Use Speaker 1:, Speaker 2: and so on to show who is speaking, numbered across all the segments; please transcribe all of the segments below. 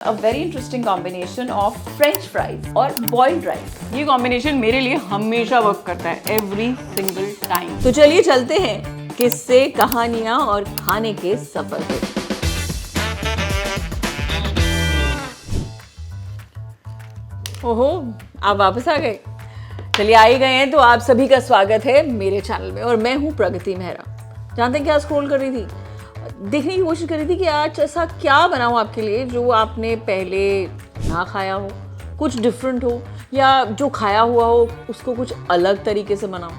Speaker 1: A very interesting combination of French fries और boiled rice. ये combination मेरे लिए हमेशा वर्क करता है, every single time. तो चलिए चलते हैं किस्से, कहानियां और खाने के सफर पे. ओहो, आप वापस आ गए. चलिए आ ही गए हैं तो आप सभी का स्वागत है मेरे चैनल में और मैं हूँ प्रगति मेहरा. जानते हैं क्या स्क्रॉल कर रही थी, देखने की कोशिश कर रही थी कि आज ऐसा क्या बनाऊं आपके लिए जो आपने पहले ना खाया हो, कुछ डिफरेंट हो, या जो खाया हुआ हो उसको कुछ अलग तरीके से बनाऊं.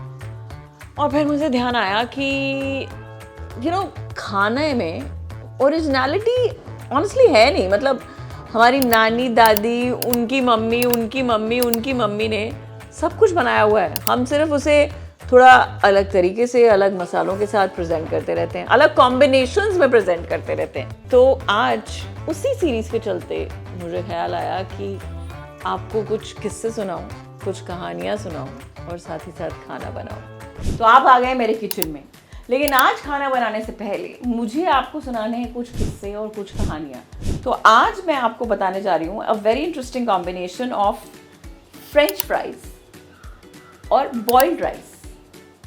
Speaker 1: और फिर मुझे ध्यान आया कि खाने में ओरिजिनलिटी ऑनेस्टली है नहीं. मतलब हमारी नानी दादी, उनकी मम्मी, उनकी मम्मी, उनकी मम्मी ने सब कुछ बनाया हुआ है. हम सिर्फ उसे थोड़ा अलग तरीके से, अलग मसालों के साथ प्रेजेंट करते रहते हैं, अलग कॉम्बिनेशंस में प्रेजेंट करते रहते हैं. तो आज उसी सीरीज के चलते मुझे ख्याल आया कि आपको कुछ किस्से सुनाऊं, कुछ कहानियां सुनाऊं और साथ ही साथ खाना बनाऊं. तो आप आ गए मेरे किचन में, लेकिन आज खाना बनाने से पहले मुझे आपको सुनाने हैं कुछ किस्से और कुछ कहानियां. तो आज मैं आपको बताने जा रही हूँ a very interesting combination of French fries और बॉइल्ड राइस.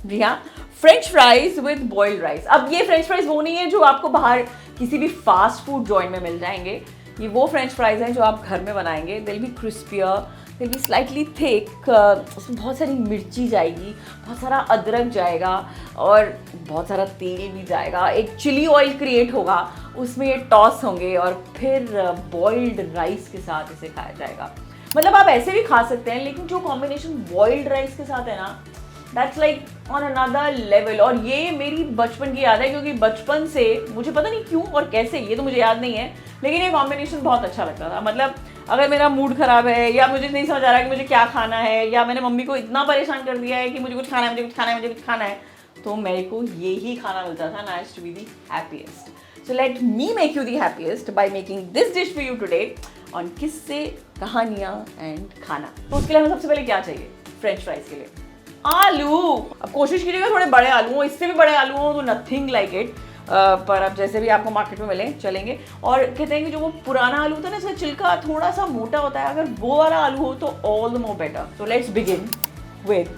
Speaker 1: जी हाँ, French fries with boiled rice. अब ये फ्रेंच फ्राइज वो नहीं है जो आपको बाहर किसी भी फास्ट फूड जॉइंट में मिल जाएंगे. ये वो फ्रेंच फ्राइज हैं जो आप घर में बनाएंगे. दिल बी क्रिस्पियर, दिल बी स्लाइटली थिक. उसमें बहुत सारी मिर्ची जाएगी, बहुत सारा अदरक जाएगा और बहुत सारा तेल भी जाएगा. एक चिली ऑयल क्रिएट होगा, उसमें ये टॉस होंगे और फिर बॉइल्ड राइस के साथ इसे खाया जाएगा. मतलब आप ऐसे भी खा सकते हैं, लेकिन जो कॉम्बिनेशन बॉइल्ड राइस के साथ है ना, that's like on another level. और ये मेरी बचपन की याद है, क्योंकि बचपन से मुझे पता नहीं क्यों और कैसे, ये तो मुझे याद नहीं है, लेकिन ये कॉम्बिनेशन बहुत अच्छा लगता था. मतलब अगर मेरा मूड खराब है या मुझे नहीं समझ आ रहा है कि मुझे क्या खाना है, या मैंने मम्मी को इतना परेशान कर दिया है कि मुझे कुछ खाना है, मुझे कुछ खाना है, मुझे कुछ खाना है, तो मेरे को ये ही खाना मिलता था. ना to be the happiest. So let me make you the happiest by making this dish for you today on किस्से, कहानियाँ and खाना. तो उसके लिए हमें सबसे पहले क्या चाहिए फ्रेंच फ्राइज के लिए? आलू. अब कोशिश कीजिएगा थोड़े बड़े आलू हो, इससे भी बड़े आलू हो तो नथिंग लाइक इट. पर अब जैसे भी आपको मार्केट में मिले चलेंगे. और कहते हैं कि जो वो पुराना आलू होता है ना, इसका छिलका थोड़ा सा मोटा होता है, अगर वो वाला आलू हो तो all the more better. So let's begin with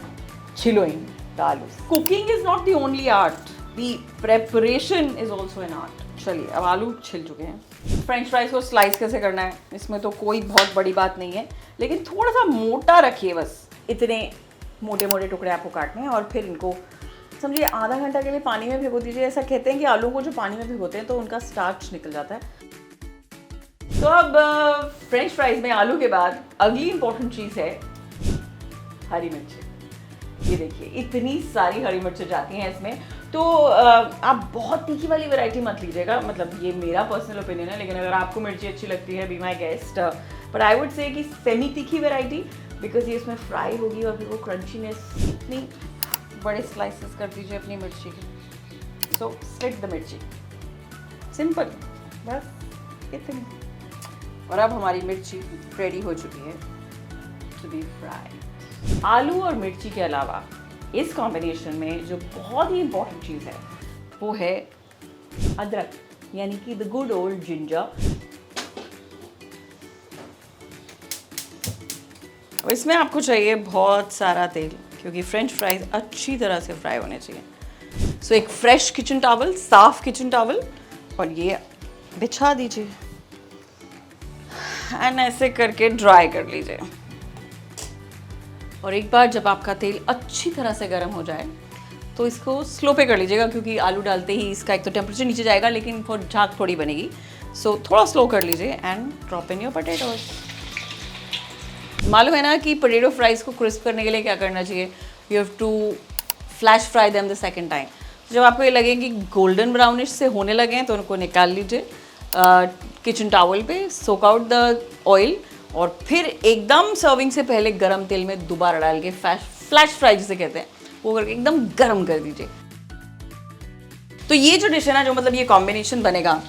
Speaker 1: छिलोइंग the aloo. Cooking is not the only art, the preparation is also an art. चलिए अब आलू छिल चुके हैं. फ्रेंच फ्राइज को स्लाइस कैसे करना है, इसमें तो कोई बहुत बड़ी बात नहीं है, लेकिन थोड़ा सा मोटा रखिए. बस इतने मोटे मोटे टुकड़े आपको काटने हैं और फिर इनको समझिए आधा घंटा के लिए पानी में भिगो दीजिए. ऐसा कहते हैं कि आलू को जो पानी में भिगोते हैं तो उनका स्टार्च निकल जाता है. तो अब फ्रेंच फ्राइज में आलू के बाद अगली इंपॉर्टेंट चीज़ है हरी मिर्च. ये देखिए इतनी सारी हरी मिर्चें जाती हैं इसमें. तो आप बहुत तीखी वाली वैरायटी मत लीजिएगा. मतलब ये मेरा पर्सनल ओपिनियन है, लेकिन अगर आपको मिर्ची अच्छी लगती है, be my guest. But I would say कि सेमी तीखी वैरायटी, बिकॉज ये इसमें फ्राई होगी और फिर वो क्रंचीनेस. इतनी बड़े स्लाइसेस कर दीजिए अपनी मिर्ची की. सो स्लिट द मिर्ची, सिंपल, बस इतनी. और अब हमारी मिर्ची रेडी हो चुकी है टू बी फ्राई. आलू और मिर्ची के अलावा इस कॉम्बिनेशन में जो बहुत ही इंपॉर्टेंट चीज़ है वो है अदरक, यानी कि द गुड ओल्ड जिंजर. और इसमें आपको चाहिए बहुत सारा तेल, क्योंकि फ्रेंच फ्राइज अच्छी तरह से फ्राई होने चाहिए. सो एक फ्रेश किचन टॉवल, साफ किचन टॉवल, और ये बिछा दीजिए एंड ऐसे करके ड्राई कर लीजिए. और एक बार जब आपका तेल अच्छी तरह से गर्म हो जाए तो इसको स्लो पे कर लीजिएगा, क्योंकि आलू डालते ही इसका एक तो टेम्परेचर नीचे जाएगा, लेकिन फिर झाग थोड़ी बनेगी. सो थोड़ा स्लो कर लीजिए and drop in your potatoes. मालूम है ना कि पोटैटो फ्राइज को क्रिस्प करने के लिए क्या करना चाहिए? You have to flash fry them the second time. जब आपको ये लगे कि गोल्डन ब्राउनिश से होने लगे तो उनको निकाल लीजिए किचन टॉवल पे, सोक आउट द ऑयल, और फिर एकदम सर्विंग से पहले गरम तेल में दोबारा डाल के फ्लैश फ्राई जिसे कहते हैं वो करके एकदम गरम कर दीजिए. तो ये जो डिश है ना, जो मतलब ये कॉम्बिनेशन बनेगा,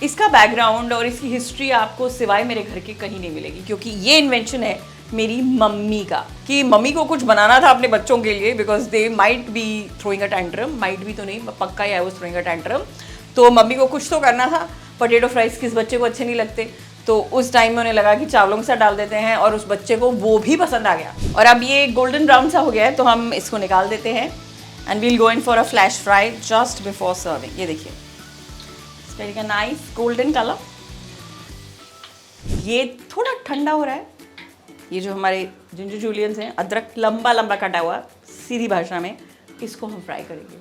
Speaker 1: इसका बैकग्राउंड और इसकी हिस्ट्री आपको सिवाय मेरे घर के कहीं नहीं मिलेगी, क्योंकि ये इन्वेंशन है मेरी मम्मी का. कि मम्मी को कुछ बनाना था अपने बच्चों के लिए, because they might be throwing a tantrum. Might भी तो नहीं, पक्का ही है वो थ्रोइंग अ टैंट्रम. तो मम्मी को कुछ तो करना था. पोटैटो फ्राइज किस बच्चे को अच्छे नहीं लगते, तो उस टाइम में उन्हें लगा कि चावलों के साथ डाल देते हैं और उस बच्चे को वो भी पसंद आ गया। और अब ये गोल्डन ब्राउन सा हो गया है तो हम इसको निकाल देते हैं and we'll go in for a flash fry just before serving. ये देखिए इसका नाइस गोल्डन कलर। ये थोड़ा ठंडा हो रहा है। ये जो हमारे जिंजर जूलियंस हैं, अदरक लंबा लंबा कटा हुआ, सीधी भाषा में, इसको हम फ्राई करेंगे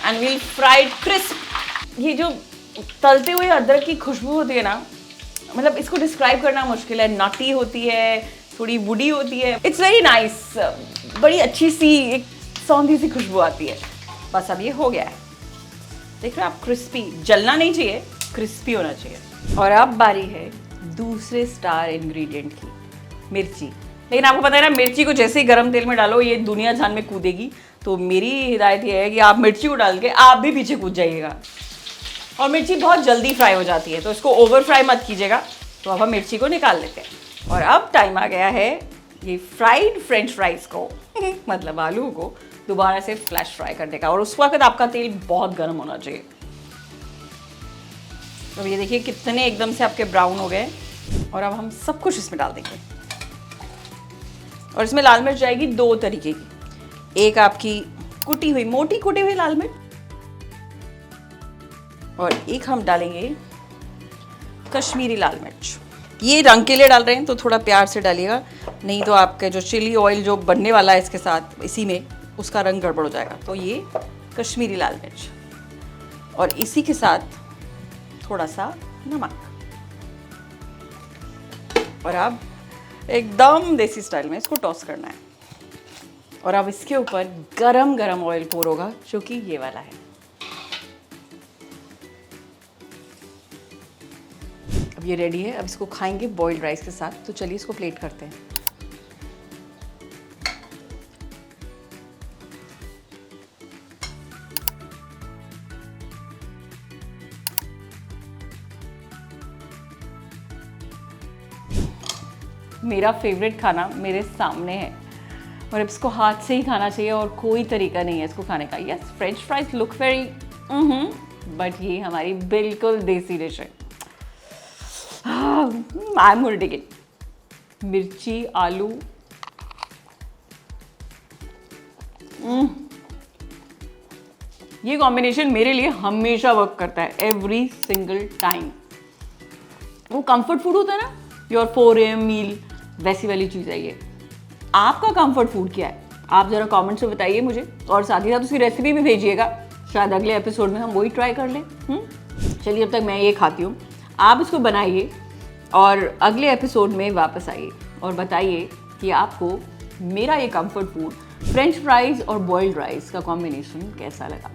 Speaker 1: एंड वील फ्राइड क्रिस्प। ये जो तलते हुए अदरक की खुशबू होती है ना, मतलब इसको डिस्क्राइब करना मुश्किल है। नटी होती है, थोड़ी वुडी होती है, इट्स वेरी नाइस। बड़ी अच्छी सी एक सौंधी सी खुशबू आती है। बस अब ये हो गया है, देख रहे हैं आप, क्रिस्पी। जलना नहीं चाहिए, क्रिस्पी होना चाहिए। और अब बारी है दूसरे स्टार इंग्रेडिएंट की, मिर्ची। लेकिन आपको पता है ना, मिर्ची को जैसे ही गरम तेल में डालो ये दुनिया जान में कूदेगी। तो मेरी हिदायत ये है कि आप मिर्ची को डाल के आप भी पीछे कूद जाइएगा। और मिर्ची बहुत जल्दी फ्राई हो जाती है तो इसको ओवर फ्राई मत कीजिएगा। तो अब हम मिर्ची को निकाल लेते हैं। और अब टाइम आ गया है ये फ्राइड फ्रेंच फ्राइज को मतलब आलू को दोबारा से फ्लैश फ्राई करने का। और उस वक्त आपका तेल बहुत गर्म होना चाहिए। अब ये देखिए कितने एकदम से आपके ब्राउन हो गए। और अब हम सब कुछ इसमें डाल देंगे। और इसमें लाल मिर्च जाएगी 2 तरीके की। एक आपकी कुटी हुई, मोटी कुटी हुई लाल मिर्च, और एक हम डालेंगे कश्मीरी लाल मिर्च। ये रंग के लिए डाल रहे हैं तो थोड़ा प्यार से डालिएगा, नहीं तो आपके जो चिली ऑयल जो बनने वाला है इसके साथ इसी में, उसका रंग गड़बड़ हो जाएगा। तो ये कश्मीरी लाल मिर्च, और इसी के साथ थोड़ा सा नमक। और अब एकदम देसी स्टाइल में इसको टॉस करना है। और अब इसके ऊपर गरम गरम ऑयल पोर होगा, जो कि ये वाला है। अब ये रेडी है। अब इसको खाएंगे बॉइल्ड राइस के साथ। तो चलिए इसको प्लेट करते हैं। मेरा फेवरेट खाना मेरे सामने है और अब इसको हाथ से ही खाना चाहिए और कोई तरीका नहीं है इसको खाने का। Yes, French fries look very but ये हमारी बिल्कुल देसी डिश है। I am going to take it. मिर्ची, आलू, ये कॉम्बिनेशन मेरे लिए हमेशा वर्क करता है, एवरी सिंगल टाइम। वो कंफर्ट फूड होता है ना, योर 4 AM मील, वैसी वाली चीज़ है ये। आपका कंफर्ट फूड क्या है? आप ज़रा कमेंट से बताइए मुझे, और साथ ही साथ उसकी रेसिपी भी भेजिएगा। शायद अगले एपिसोड में हम वही ट्राई कर लें। चलिए, अब तक मैं ये खाती हूँ, आप इसको बनाइए और अगले एपिसोड में वापस आइए और बताइए कि आपको मेरा ये कंफर्ट फूड फ्रेंच फ्राइज़ और बॉइल्ड राइस का कॉम्बिनेशन कैसा लगा।